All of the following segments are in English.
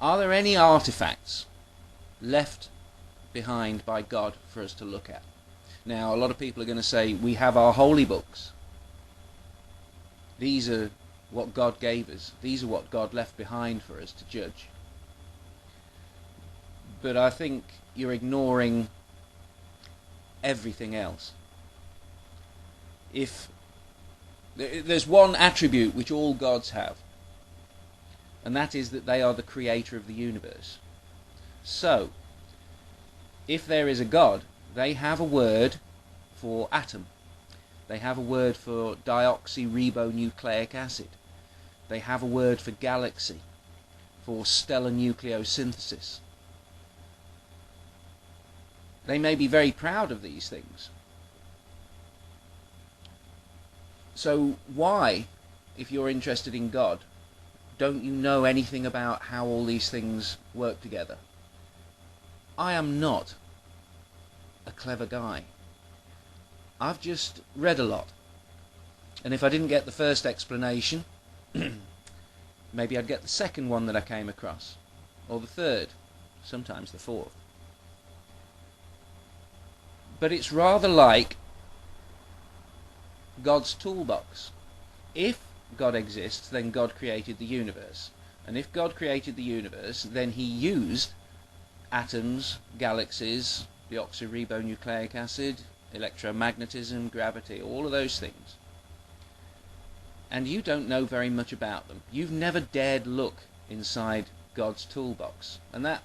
Are there any artifacts left behind by God for us to look at? Now, a lot of people are going to say, we have our holy books. These are what God gave us. These are what God left behind for us to judge. But I think you're ignoring everything else. If there's one attribute which all gods have, and that is that they are the creator of the universe. So, if there is a God, they have a word for atom. They have a word for deoxyribonucleic acid. They have a word for galaxy, for stellar nucleosynthesis. They may be very proud of these things. So why, if you're interested in God, don't you know anything about how all these things work together? I am not a clever guy. I've just read a lot. And if I didn't get the first explanation, maybe I'd get the second one that I came across. Or the third. Sometimes the fourth. But it's rather like God's toolbox. If God exists, then God created the universe. And if God created the universe, then he used atoms, galaxies, deoxyribonucleic acid, electromagnetism, gravity, all of those things. And you don't know very much about them. You've never dared look inside God's toolbox. And that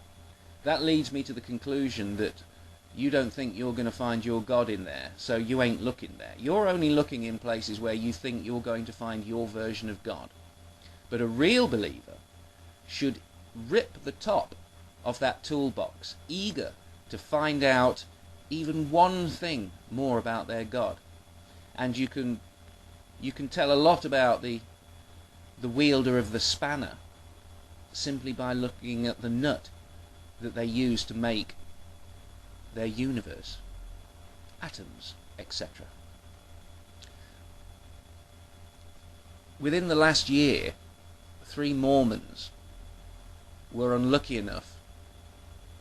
leads me to the conclusion that you don't think you're going to find your God in there, so you ain't looking there. You're only looking in places where you think you're going to find your version of God. But a real believer should rip the top of that toolbox, eager to find out even one thing more about their God. And you can tell a lot about the wielder of the spanner simply by looking at the nut that they use to make their universe, atoms, etc. Within the last year, 3 Mormons were unlucky enough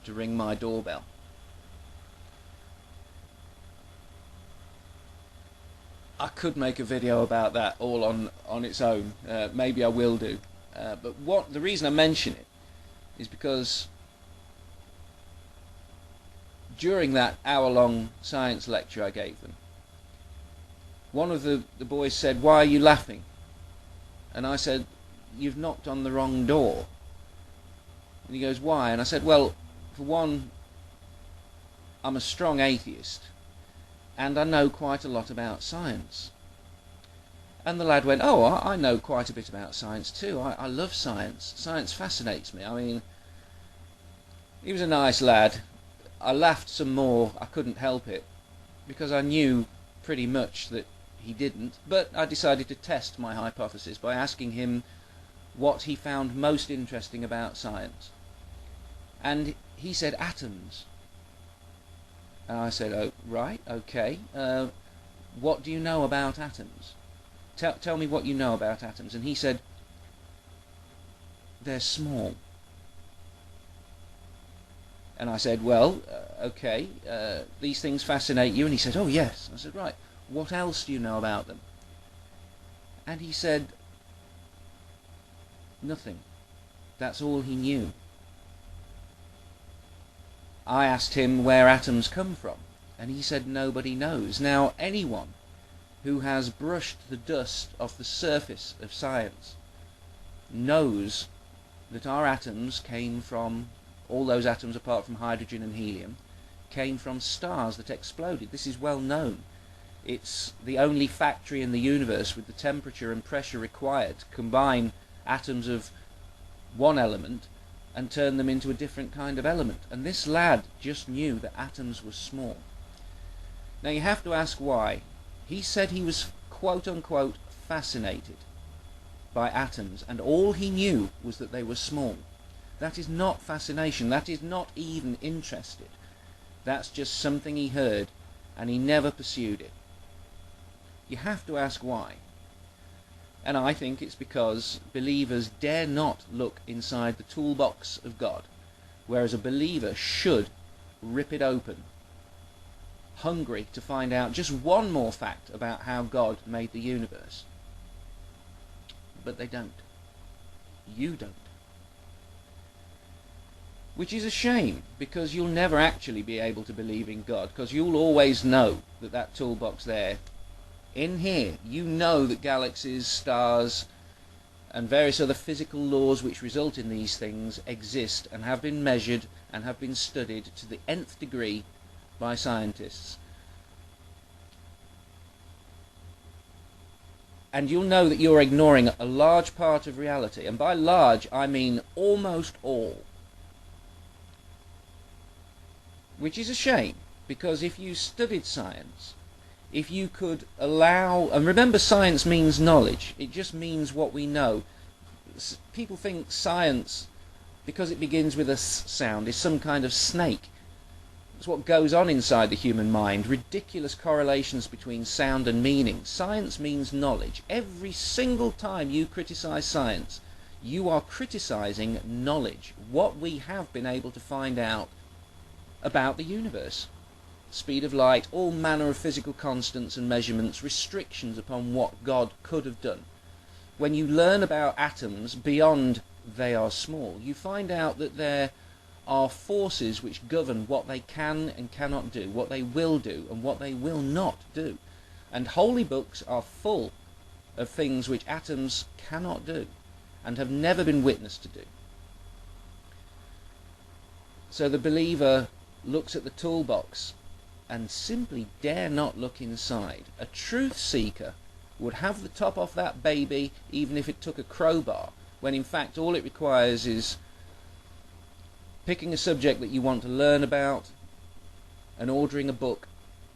to ring my doorbell. I could make a video about that all on its own. Maybe I will do. But the reason I mention it is because during that hour-long science lecture I gave them, one of the boys said, "Why are you laughing?" And I said, "You've knocked on the wrong door." And he goes, "Why?" And I said, "Well, for one, I'm a strong atheist, and I know quite a lot about science." And the lad went, "Oh, I know quite a bit about science too. I love science. Science fascinates me." I mean, he was a nice lad. I laughed some more. I couldn't help it, because I knew pretty much that he didn't. But I decided to test my hypothesis by asking him what he found most interesting about science. And he said atoms. And I said, "Oh, right, okay. What do you know about atoms? Tell me what you know about atoms." And he said, "They're small." And I said, "Well, okay, these things fascinate you?" And he said, "Oh, yes." I said, "Right, what else do you know about them?" And he said, "Nothing." That's all he knew. I asked him where atoms come from, and he said nobody knows. Now, anyone who has brushed the dust off the surface of science knows that our atoms came from, all those atoms apart from hydrogen and helium, came from stars that exploded. This is well known. It's the only factory in the universe with the temperature and pressure required to combine atoms of one element and turn them into a different kind of element. And this lad just knew that atoms were small. Now you have to ask why. He said he was quote-unquote fascinated by atoms, and all he knew was that they were small. That is not fascination. That is not even interested. That's just something he heard, and he never pursued it. You have to ask why. And I think it's because believers dare not look inside the toolbox of God, whereas a believer should rip it open, hungry to find out just one more fact about how God made the universe. But they don't. You don't. Which is a shame, because you'll never actually be able to believe in God, because you'll always know that that toolbox there, in here, you know that galaxies, stars, and various other physical laws which result in these things exist and have been measured and have been studied to the nth degree by scientists. And you'll know that you're ignoring a large part of reality, and by large I mean almost all. Which is a shame, because if you studied science, if you could allow, and remember, science means knowledge, it just means what we know. People think science, because it begins with a s sound, is some kind of snake. It's what goes on inside the human mind, ridiculous correlations between sound and meaning. Science means knowledge. Every single time you criticize science, you are criticizing knowledge, what we have been able to find out about the universe. Speed of light, all manner of physical constants and measurements, restrictions upon what God could have done. When you learn about atoms beyond they are small, you find out that there are forces which govern what they can and cannot do, what they will do and what they will not do. And holy books are full of things which atoms cannot do and have never been witnessed to do. So the believer looks at the toolbox and simply dare not look inside. A truth seeker would have the top off that baby even if it took a crowbar, when in fact all it requires is picking a subject that you want to learn about and ordering a book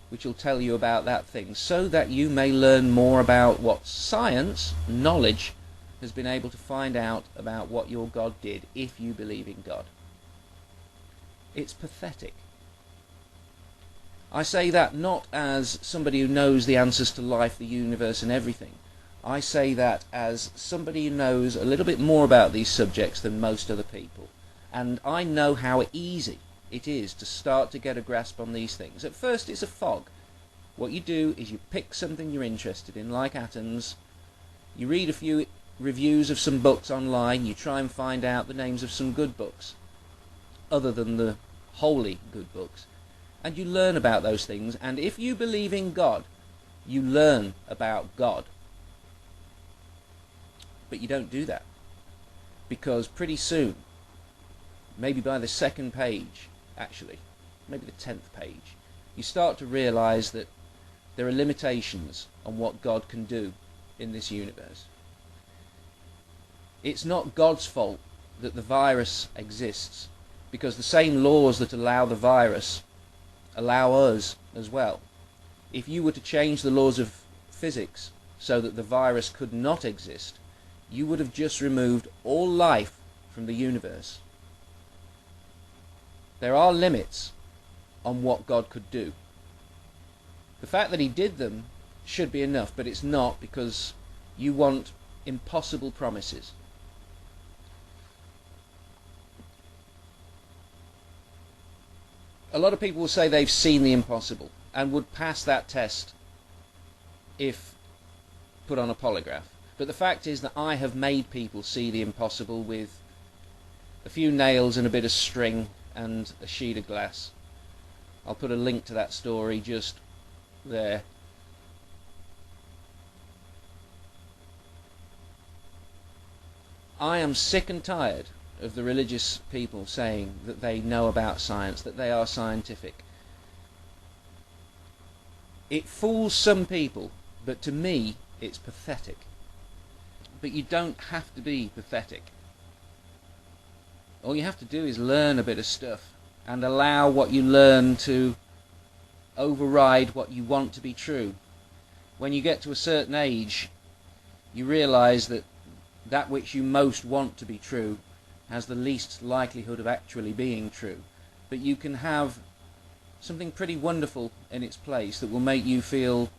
which will tell you about that thing, so that you may learn more about what science, knowledge, has been able to find out about what your God did, if you believe in God. It's pathetic. I say that not as somebody who knows the answers to life, the universe and everything. I say that as somebody who knows a little bit more about these subjects than most other people. And I know how easy it is to start to get a grasp on these things. At first it's a fog. What you do is you pick something you're interested in, like atoms. You read a few reviews of some books online. You try and find out the names of some good books, other than the wholly good books. And you learn about those things, and if you believe in God, you learn about God. But you don't do that, because pretty soon, maybe by the second page, actually, maybe the 10th page, you start to realize that there are limitations on what God can do in this universe. It's not God's fault that the virus exists, because the same laws that allow the virus allow us as well. If you were to change the laws of physics so that the virus could not exist, you would have just removed all life from the universe. There are limits on what God could do. The fact that he did them should be enough, but it's not, because you want impossible promises. A lot of people will say they've seen the impossible and would pass that test if put on a polygraph. But the fact is that I have made people see the impossible with a few nails and a bit of string and a sheet of glass. I'll put a link to that story just there. I am sick and tired of the religious people saying that they know about science, that they are scientific. It fools some people, but to me it's pathetic. But you don't have to be pathetic. All you have to do is learn a bit of stuff and allow what you learn to override what you want to be true. When you get to a certain age, you realize that that which you most want to be true has the least likelihood of actually being true. But you can have something pretty wonderful in its place that will make you feel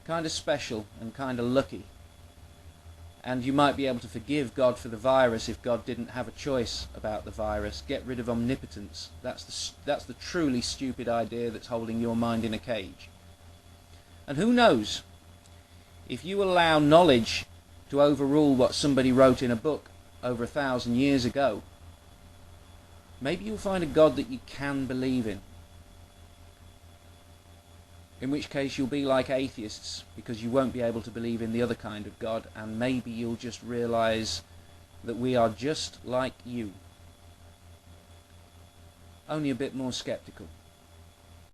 kind of special and kind of lucky. And you might be able to forgive God for the virus if God didn't have a choice about the virus. Get rid of omnipotence. That's the truly stupid idea that's holding your mind in a cage. And who knows, if you allow knowledge to overrule what somebody wrote in a book over 1,000 years ago, maybe you'll find a God that you can believe in. In which case you'll be like atheists, because you won't be able to believe in the other kind of God, and maybe you'll just realize that we are just like you, only a bit more skeptical.